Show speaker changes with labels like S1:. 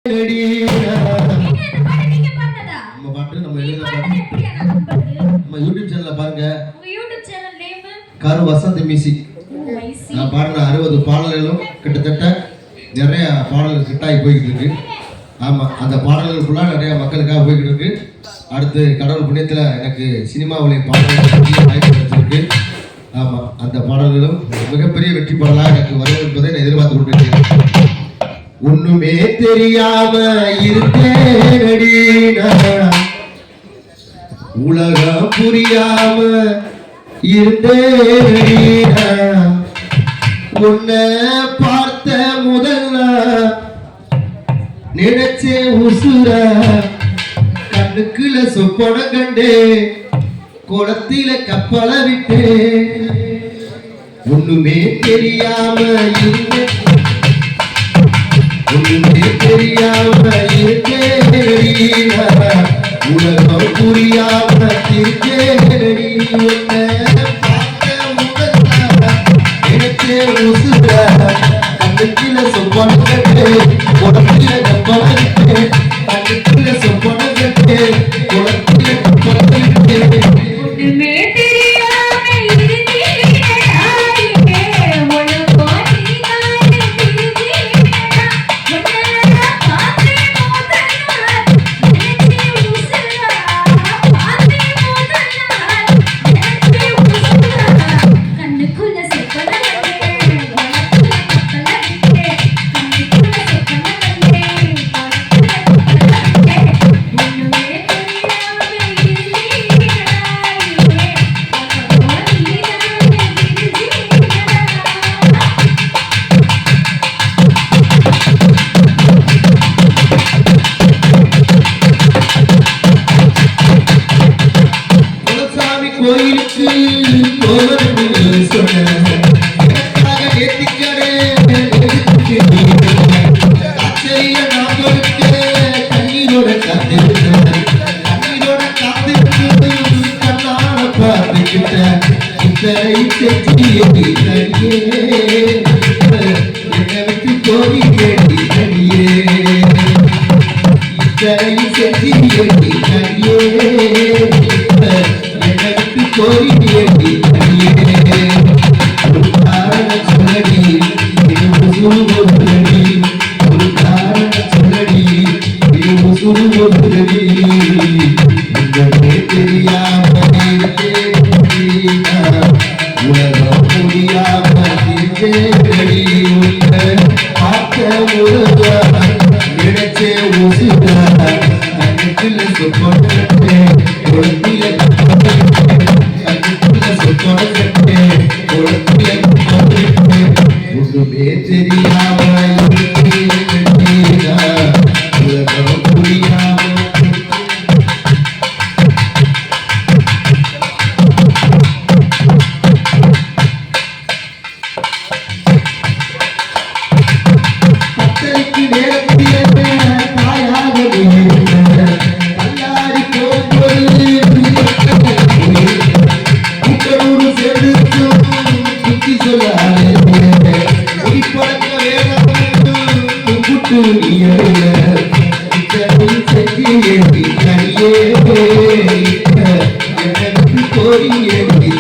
S1: நான் பாடின 60 பாடல்களும் கிட்டத்தட்ட நிறைய பாடல்கள் ஹிட்டாகி போய்கிட்டு இருக்கு. ஆமாம், அந்த பாடல்கள் ஃபுல்லாக நிறைய மக்களுக்காக போய்கிட்டு இருக்கு. அடுத்து கடவுள் புண்ணியத்தில் எனக்கு சினிமாவில் பாடல்கள் வாய்ப்பு கிடைச்சிருக்கு. ஆமாம், அந்த பாடல்களும் மிகப்பெரிய வெற்றி பாடலாக எனக்கு வரும் என்பதை நான் எதிர்பார்த்து கொண்டிருக்கிறேன். ஒண்ணுமே தெரியாம இருக்கேனடி, உலகம் புரியாம இருந்தேனடி, உன்னை பார்த்த முதல்ல நினைச்சே உசுர கண்ணுக்குள்ள சொப்பன கண்டே குளத்தில கப்பல விட்டே. ஒண்ணுமே தெரியாம இருந்தேன், ஒண்ணுமே தெரியாம இருக்கேனடி, உலகம் புரியாம இருக்கேனடி, உன்னை பார்த்த முதல்ல நினைச்சே உசுர கண்ணுக்குள்ள சொப்பன கண்டே குளத்தில கப்பல விட்டே, கண்ணுக்குள்ள சொப்பன கண்டே குளத்தில கப்பல விட்டே.
S2: ஒண்ணுமே தெரியாம இருக்கேனடா, உலகம் நீதானே தெரிஞ்சேடா, உன்னை பார்த்தே முதல்ல நினைச்சே உசுர, பார்த்தே முதல்ல நினைச்சே உசுர, கண்ணுக்குள்ள சொப்பன கண்டே குளத்தில கப்பல விட்டே, கண்ணுக்குள்ள சொப்பன கண்டே குளத்தில கப்பல விட்டே. ஒண்ணுமே தெரியாம இருக்கேனடா, உலகம் நீதானே தெரிஞ்சேடா.
S1: குலசாமி கோயிலுக்கு போவதுன்னு சொன்னேன், எனக்காக நேர்த்திக்கடை ஆச்சரிய நான் கொடுக்க கண்ணீரோட காத்திருந்தேன், கண்ணீரோட காத்திருந்து கண்ணால பார்த்துக்கிட்டேன். இத்தனை செஞ்சியே தனியே என்னை விட்டு போய் வேண்டி தனியே, இத்தனை செஞ்சியே தனியே என்னை விட்டு போய் வேண்டி தனியே. ஒரு காரணம் சொல்லடி, இது உசுறு ஒதுரடி, ஒரு காரணம் சொல்லடி, இது உசுறு ஒதுரடி. உங்களே தெரியாம இருக்கேனடி, உலகம் புரியாம இருக்கேனடி, உன்னை பார்த்த முதல்ல நினைச்சே உசுர கண்ணுக்குள்ள சொப்பன கண்டே குளத்தில கப்பல விட்டே, கண்ணுக்குள்ள சொப்பன கண்டே குளத்தில கப்பல விட்டே. ஒண்ணுமே தெரியாம இருக்கேனடி, உலகம் புரியாம. பத்தரைக்கு நேரத்திலே தாயாக இருந்த கல்லாரி போகும்போது கூட்டூர் சேர்ந்து சுத்தி சொல்லாதே, ஒளி பழக்க வேணும் குட்டு நீயல்ல, இத்தனை செஞ்சியே தனியே எனக்கு போய் ஏறி